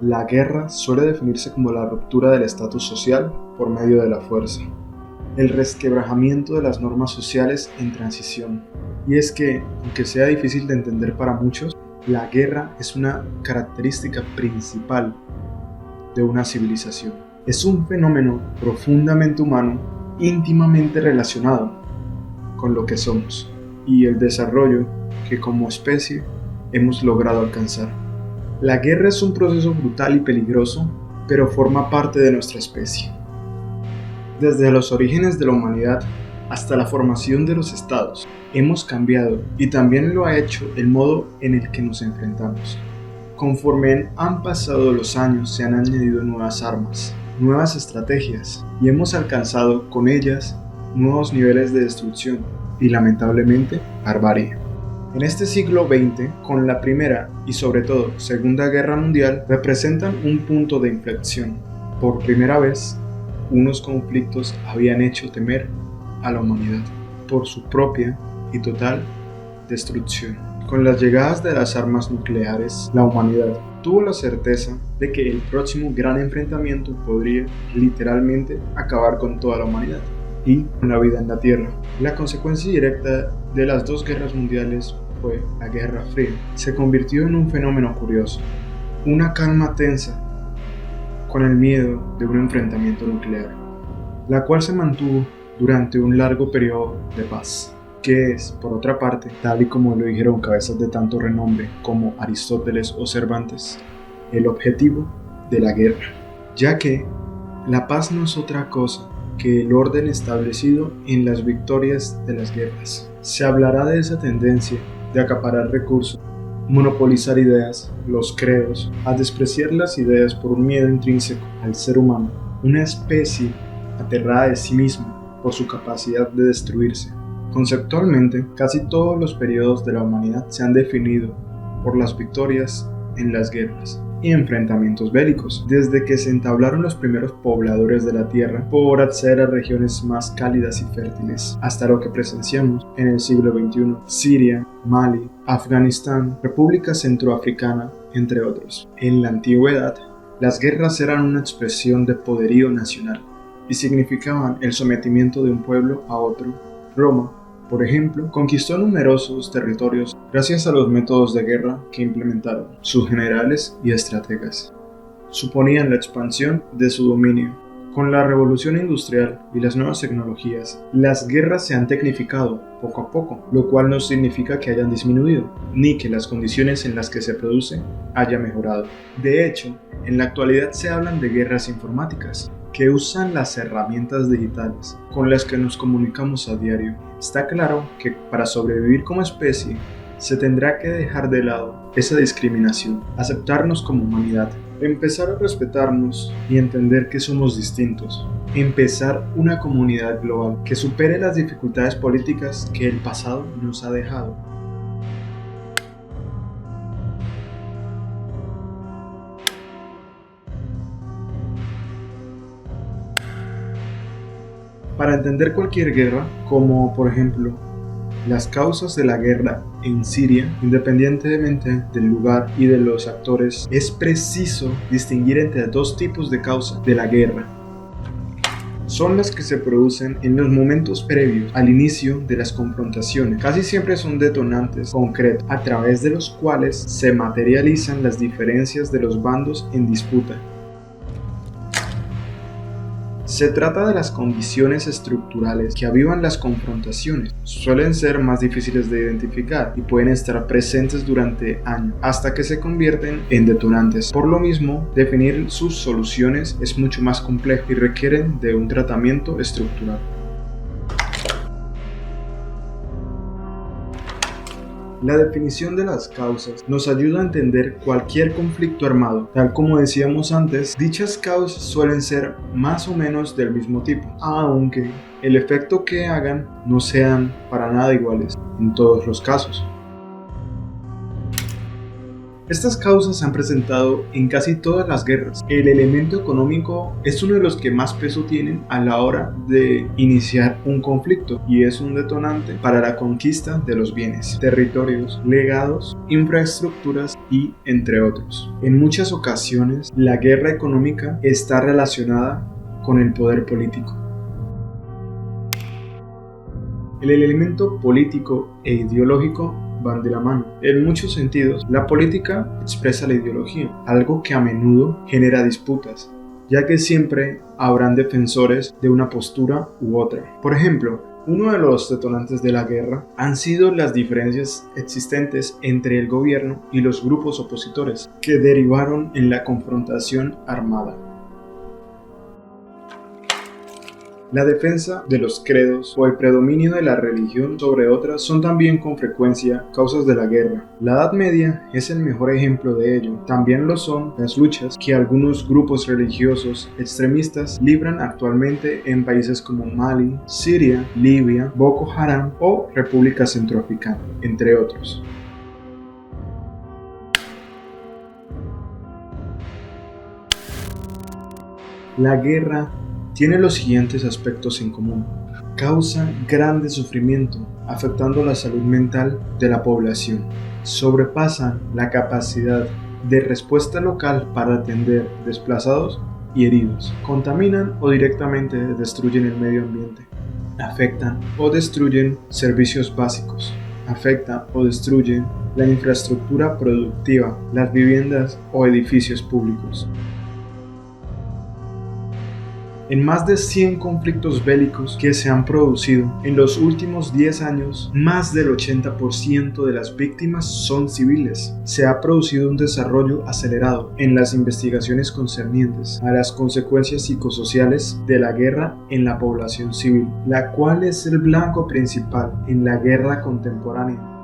La guerra suele definirse como la ruptura del estatus social por medio de la fuerza, el resquebrajamiento de las normas sociales en transición. Y es que, aunque sea difícil de entender para muchos, la guerra es una característica principal de una civilización. Es un fenómeno profundamente humano, íntimamente relacionado con lo que somos y el desarrollo que como especie hemos logrado alcanzar. La guerra es un proceso brutal y peligroso, pero forma parte de nuestra especie. Desde los orígenes de la humanidad hasta la formación de los estados, hemos cambiado y también lo ha hecho el modo en el que nos enfrentamos. Conforme han pasado los años, se han añadido nuevas armas, nuevas estrategias y hemos alcanzado con ellas nuevos niveles de destrucción y lamentablemente barbarie. En este siglo XX, con la Primera y sobre todo Segunda Guerra Mundial, representan un punto de inflexión. Por primera vez, unos conflictos habían hecho temer a la humanidad por su propia y total destrucción. Con las llegadas de las armas nucleares, la humanidad tuvo la certeza de que el próximo gran enfrentamiento podría literalmente acabar con toda la humanidad y con la vida en la Tierra. La consecuencia directa de las dos guerras mundiales fue la Guerra Fría. Se convirtió en un fenómeno curioso, una calma tensa con el miedo de un enfrentamiento nuclear, la cual se mantuvo durante un largo periodo de paz, que es, por otra parte, tal y como lo dijeron cabezas de tanto renombre como Aristóteles o Cervantes, el objetivo de la guerra, ya que la paz no es otra cosa que el orden establecido en las victorias de las guerras. Se hablará de esa tendencia de acaparar recursos, monopolizar ideas, los credos, a despreciar las ideas por un miedo intrínseco al ser humano, una especie aterrada de sí misma por su capacidad de destruirse. Conceptualmente, casi todos los periodos de la humanidad se han definido por las victorias en las guerras y enfrentamientos bélicos, desde que se entablaron los primeros pobladores de la Tierra por acceder a regiones más cálidas y fértiles, hasta lo que presenciamos en el siglo XXI, Siria, Mali, Afganistán, República Centroafricana, entre otros. En la antigüedad, las guerras eran una expresión de poderío nacional y significaban el sometimiento de un pueblo a otro. Roma, por ejemplo, conquistó numerosos territorios gracias a los métodos de guerra que implementaron sus generales y estrategas. Suponían la expansión de su dominio. Con la revolución industrial y las nuevas tecnologías, las guerras se han tecnificado poco a poco, lo cual no significa que hayan disminuido, ni que las condiciones en las que se produce hayan mejorado. De hecho, en la actualidad se hablan de guerras informáticas, que usan las herramientas digitales con las que nos comunicamos a diario. Está claro que para sobrevivir como especie, se tendrá que dejar de lado esa discriminación, aceptarnos como humanidad, empezar a respetarnos y entender que somos distintos, empezar una comunidad global que supere las dificultades políticas que el pasado nos ha dejado. Para entender cualquier guerra, como por ejemplo las causas de la guerra en Siria, independientemente del lugar y de los actores, es preciso distinguir entre dos tipos de causas de la guerra. Son las que se producen en los momentos previos al inicio de las confrontaciones. Casi siempre son detonantes concretos a través de los cuales se materializan las diferencias de los bandos en disputa. Se trata de las condiciones estructurales que avivan las confrontaciones. Suelen ser más difíciles de identificar y pueden estar presentes durante años hasta que se convierten en detonantes. Por lo mismo, definir sus soluciones es mucho más complejo y requieren de un tratamiento estructural. La definición de las causas nos ayuda a entender cualquier conflicto armado. Tal como decíamos antes, dichas causas suelen ser más o menos del mismo tipo, aunque el efecto que hagan no sean para nada iguales en todos los casos. Estas causas se han presentado en casi todas las guerras. El elemento económico es uno de los que más peso tienen a la hora de iniciar un conflicto y es un detonante para la conquista de los bienes, territorios, legados, infraestructuras y entre otros. En muchas ocasiones, la guerra económica está relacionada con el poder político. El elemento político e ideológico van de la mano. En muchos sentidos, la política expresa la ideología, algo que a menudo genera disputas, ya que siempre habrán defensores de una postura u otra. Por ejemplo, uno de los detonantes de la guerra han sido las diferencias existentes entre el gobierno y los grupos opositores, que derivaron en la confrontación armada. La defensa de los credos o el predominio de la religión sobre otras son también con frecuencia causas de la guerra. La Edad Media es el mejor ejemplo de ello. También lo son las luchas que algunos grupos religiosos extremistas libran actualmente en países como Mali, Siria, Libia, Boko Haram o República Centroafricana, entre otros. La guerra tiene los siguientes aspectos en común. Causa grande sufrimiento, afectando la salud mental de la población. Sobrepasan la capacidad de respuesta local para atender desplazados y heridos. Contaminan o directamente destruyen el medio ambiente. Afectan o destruyen servicios básicos. Afectan o destruyen la infraestructura productiva, las viviendas o edificios públicos. En más de 100 conflictos bélicos que se han producido en los últimos 10 años, más del 80% de las víctimas son civiles. Se ha producido un desarrollo acelerado en las investigaciones concernientes a las consecuencias psicosociales de la guerra en la población civil, la cual es el blanco principal en la guerra contemporánea.